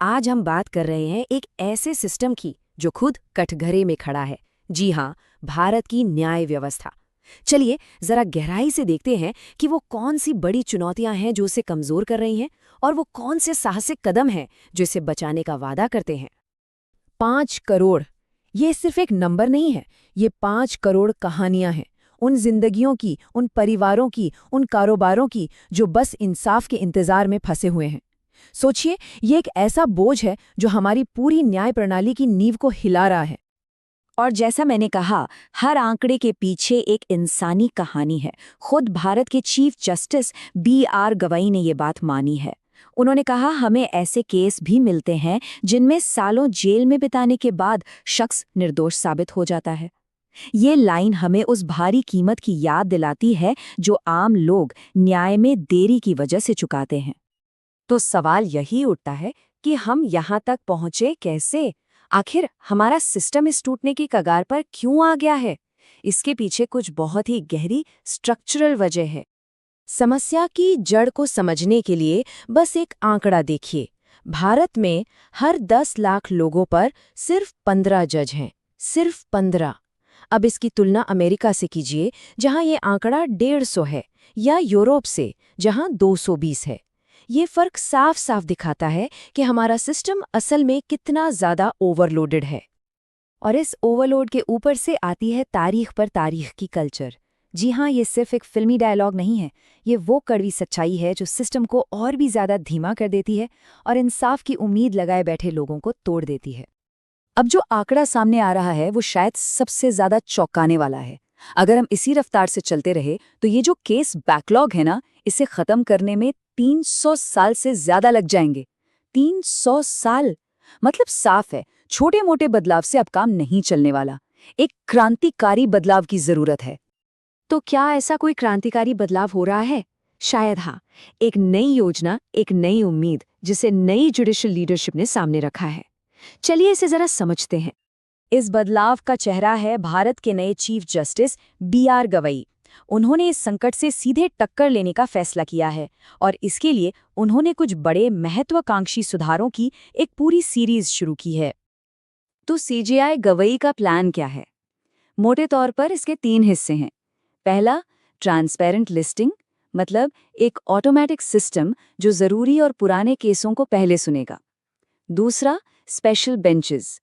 आज हम बात कर रहे हैं एक ऐसे सिस्टम की जो खुद कटघरे में खड़ा है। जी हाँ, भारत की न्याय व्यवस्था। चलिए जरा गहराई से देखते हैं कि वो कौन सी बड़ी चुनौतियां हैं जो इसे कमजोर कर रही हैं और वो कौन से साहसिक कदम हैं जो इसे बचाने का वादा करते हैं। 5 करोड़, ये सिर्फ एक नंबर नहीं है, ये 5 करोड़ कहानियां हैं। उन जिंदगियों की, उन परिवारों की, उन कारोबारों की जो बस इंसाफ के इंतजार में फंसे हुए हैं। सोचिए, ये एक ऐसा बोझ है जो हमारी पूरी न्याय प्रणाली की नींव को हिला रहा है। और जैसा मैंने कहा, हर आंकड़े के पीछे एक इंसानी कहानी है। खुद भारत के चीफ जस्टिस B.R. गवई ने ये बात मानी है। उन्होंने कहा, हमें ऐसे केस भी मिलते हैं जिनमें सालों जेल में बिताने के बाद शख्स निर्दोष साबित हो जाता है। ये लाइन हमें उस भारी कीमत की याद दिलाती है जो आम लोग न्याय में देरी की वजह से चुकाते हैं। तो सवाल यही उठता है कि हम यहाँ तक पहुँचे कैसे? आखिर हमारा सिस्टम इस टूटने की कगार पर क्यों आ गया है? इसके पीछे कुछ बहुत ही गहरी स्ट्रक्चरल वजह है। समस्या की जड़ को समझने के लिए बस एक आंकड़ा देखिए। भारत में हर 10 लाख लोगों पर सिर्फ 15 जज हैं, सिर्फ 15। अब इसकी तुलना अमेरिका से कीजिए, जहां ये आंकड़ा 150 है, या यूरोप से, जहां 220 है। ये फर्क साफ साफ दिखाता है कि हमारा सिस्टम असल में कितना ज्यादा ओवरलोडेड है। और इस ओवरलोड के ऊपर से आती है तारीख पर तारीख की कल्चर। जी हाँ, ये सिर्फ एक फिल्मी डायलॉग नहीं है, ये वो कड़वी सच्चाई है जो सिस्टम को और भी ज्यादा धीमा कर देती है और इंसाफ की उम्मीद लगाए बैठे लोगों को तोड़ देती है। अब जो आंकड़ा सामने आ रहा है वो शायद सबसे ज्यादा चौंकाने वाला है। अगर हम इसी रफ्तार से चलते रहे तो ये जो केस बैकलॉग है ना, इसे खत्म करने में 300 साल से ज्यादा लग जाएंगे। 300 साल! मतलब साफ है, छोटे मोटे बदलाव से अब काम नहीं चलने वाला। एक क्रांतिकारी बदलाव की जरूरत है। तो क्या ऐसा कोई क्रांतिकारी बदलाव हो रहा है? शायद हाँ, एक नई योजना, एक नई उम्मीद, जिसे नई जुडिशियल लीडरशिप ने सामने रखा है। चलिए इसे जरा समझते हैं। इस बदलाव का चेहरा है भारत के नए चीफ जस्टिस B.R. गवई। उन्होंने इस संकट से सीधे टक्कर लेने का फैसला किया है और इसके लिए उन्होंने कुछ बड़े महत्वाकांक्षी सुधारों की एक पूरी सीरीज शुरू की है। तो CJI गवई का प्लान क्या है? मोटे तौर पर इसके 3 हिस्से हैं। पहला, ट्रांसपेरेंट लिस्टिंग, मतलब एक ऑटोमेटिक सिस्टम जो जरूरी और पुराने केसों को पहले सुनेगा। दूसरा, स्पेशल बेंचेस।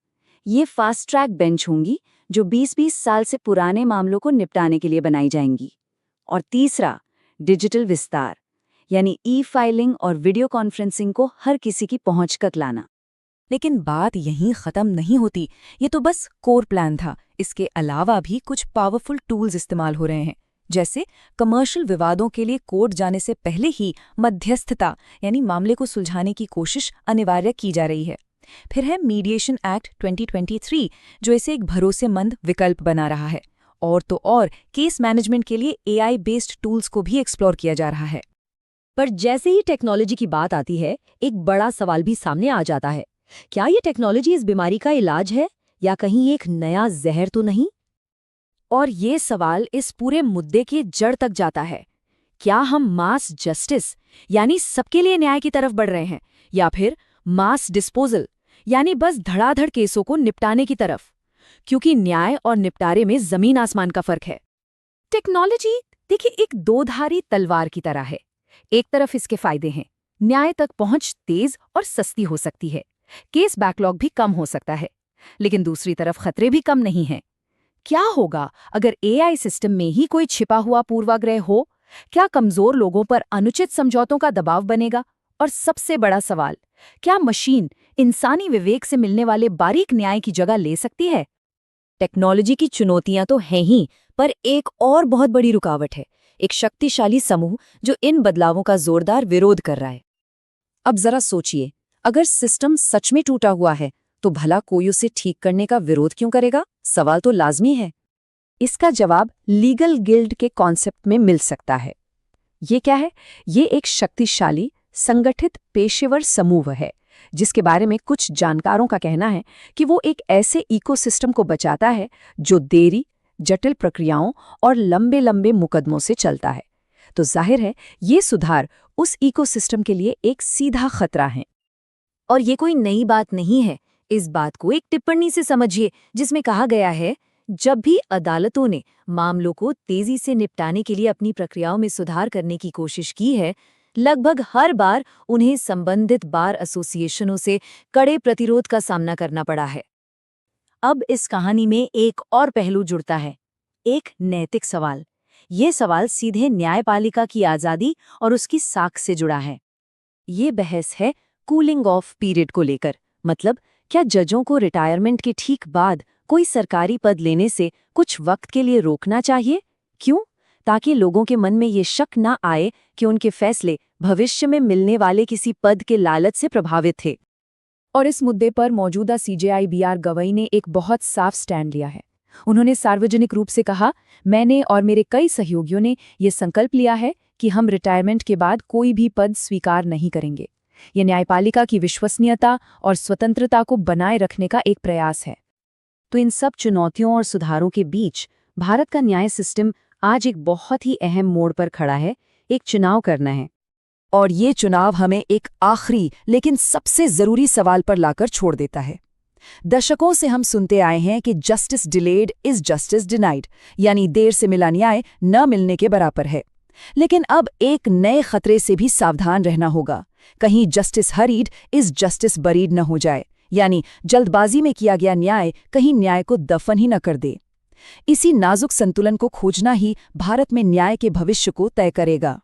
ये फास्ट ट्रैक बेंच होंगी जो 20-20 साल से पुराने मामलों को निपटाने के लिए बनाई जाएंगी। और तीसरा, डिजिटल विस्तार, यानी ई-फाइलिंग और वीडियो कॉन्फ्रेंसिंग को हर किसी की पहुंच तक लाना। लेकिन बात यहीं खत्म नहीं होती। ये तो बस कोर प्लान था। इसके अलावा भी कुछ पावरफुल टूल्स इस्तेमाल हो रहे हैं, जैसे कमर्शियल विवादों के लिए कोर्ट जाने से पहले ही मध्यस्थता, यानी मामले को सुलझाने की कोशिश अनिवार्य की जा रही है। फिर है मीडिएशन एक्ट 2023, जो इसे एक भरोसेमंद विकल्प बना रहा है। और तो और केस मैनेजमेंट के लिए AI बेस्ड टूल्स को भी एक्सप्लोर किया जा रहा है। पर जैसे ही टेक्नोलॉजी की बात आती है, एक बड़ा सवाल भी सामने आ जाता है। क्या ये टेक्नोलॉजी इस बीमारी का इलाज है या कहीं एक नया जहर तो नहीं? और ये सवाल इस पूरे मुद्दे की जड़ तक जाता है। क्या हम मास जस्टिस, यानी सबके लिए न्याय की तरफ बढ़ रहे हैं, या फिर मास डिस्पोजल, यानी बस धड़ाधड़ केसों को निपटाने की तरफ? क्योंकि न्याय और निपटारे में जमीन आसमान का फर्क है। टेक्नोलॉजी, देखिए, एक दोधारी तलवार की तरह है। एक तरफ इसके फायदे हैं, न्याय तक पहुंच तेज और सस्ती हो सकती है, केस बैकलॉग भी कम हो सकता है। लेकिन दूसरी तरफ खतरे भी कम नहीं हैं। क्या होगा अगर AI सिस्टम में ही कोई छिपा हुआ पूर्वाग्रह हो? क्या कमजोर लोगों पर अनुचित समझौतों का दबाव बनेगा? और सबसे बड़ा सवाल, क्या मशीन इंसानी विवेक से मिलने वाले बारीक न्याय की जगह ले सकती है? टेक्नोलॉजी की चुनौतियां तो हैं ही, पर एक और बहुत बड़ी रुकावट है, एक शक्तिशाली समूह जो इन बदलावों का जोरदार विरोध कर रहा है। अब जरा सोचिए, अगर सिस्टम सच में टूटा हुआ है तो भला कोई उसे ठीक करने का विरोध क्यों करेगा? सवाल तो लाजमी है। इसका जवाब लीगल गिल्ड के कॉन्सेप्ट में मिल सकता है। ये क्या है? ये एक शक्तिशाली संगठित पेशेवर समूह है जिसके बारे में कुछ जानकारों का कहना है कि वो एक ऐसे इकोसिस्टम को बचाता है जो देरी, जटिल प्रक्रियाओं और लंबे लंबे मुकदमों से चलता है। तो जाहिर है, ये सुधार उस इकोसिस्टम के लिए एक सीधा खतरा है। और ये कोई नई बात नहीं है। इस बात को एक टिप्पणी से समझिए, जिसमें कहा गया है, जब भी अदालतों ने मामलों को तेजी से निपटाने के लिए अपनी प्रक्रियाओं में सुधार करने की कोशिश की है, लगभग हर बार उन्हें संबंधित बार एसोसिएशनों से कड़े प्रतिरोध का सामना करना पड़ा है। अब इस कहानी में एक और पहलू जुड़ता है, एक नैतिक सवाल। ये सवाल सीधे न्यायपालिका की आज़ादी और उसकी साख से जुड़ा है। ये बहस है कूलिंग ऑफ पीरियड को लेकर, मतलब क्या जजों को रिटायरमेंट के ठीक बाद कोई सरकारी पद लेने से कुछ वक्त के लिए रोकना चाहिए? क्यों? ताकि लोगों के मन में ये शक ना आए कि उनके फैसले भविष्य में मिलने वाले किसी पद के लालच से प्रभावित थे। और इस मुद्दे पर मौजूदा CJI-BR गवई ने एक बहुत साफ स्टैंड लिया है। उन्होंने सार्वजनिक रूप से कहा, मैंने और मेरे कई सहयोगियों ने ये संकल्प लिया है कि हम रिटायरमेंट के बाद कोई भी पद स्वीकार नहीं करेंगे। ये न्यायपालिका की विश्वसनीयता और स्वतंत्रता को बनाए रखने का एक प्रयास है। तो इन सब चुनौतियों और सुधारों के बीच भारत का न्याय सिस्टम आज एक बहुत ही अहम मोड़ पर खड़ा है। एक चुनाव करना है, और ये चुनाव हमें एक आखिरी लेकिन सबसे जरूरी सवाल पर लाकर छोड़ देता है। दशकों से हम सुनते आए हैं कि justice delayed is justice denied, यानी देर से मिला न्याय न मिलने के बराबर है। लेकिन अब एक नए खतरे से भी सावधान रहना होगा। कहीं justice hurried is justice buried न हो जाए, यानी जल्दबाजी में किया गया न्याय कहीं न्याय को दफन ही न कर दे। इसी नाजुक संतुलन को खोजना ही भारत में न्याय के भविष्य को तय करेगा।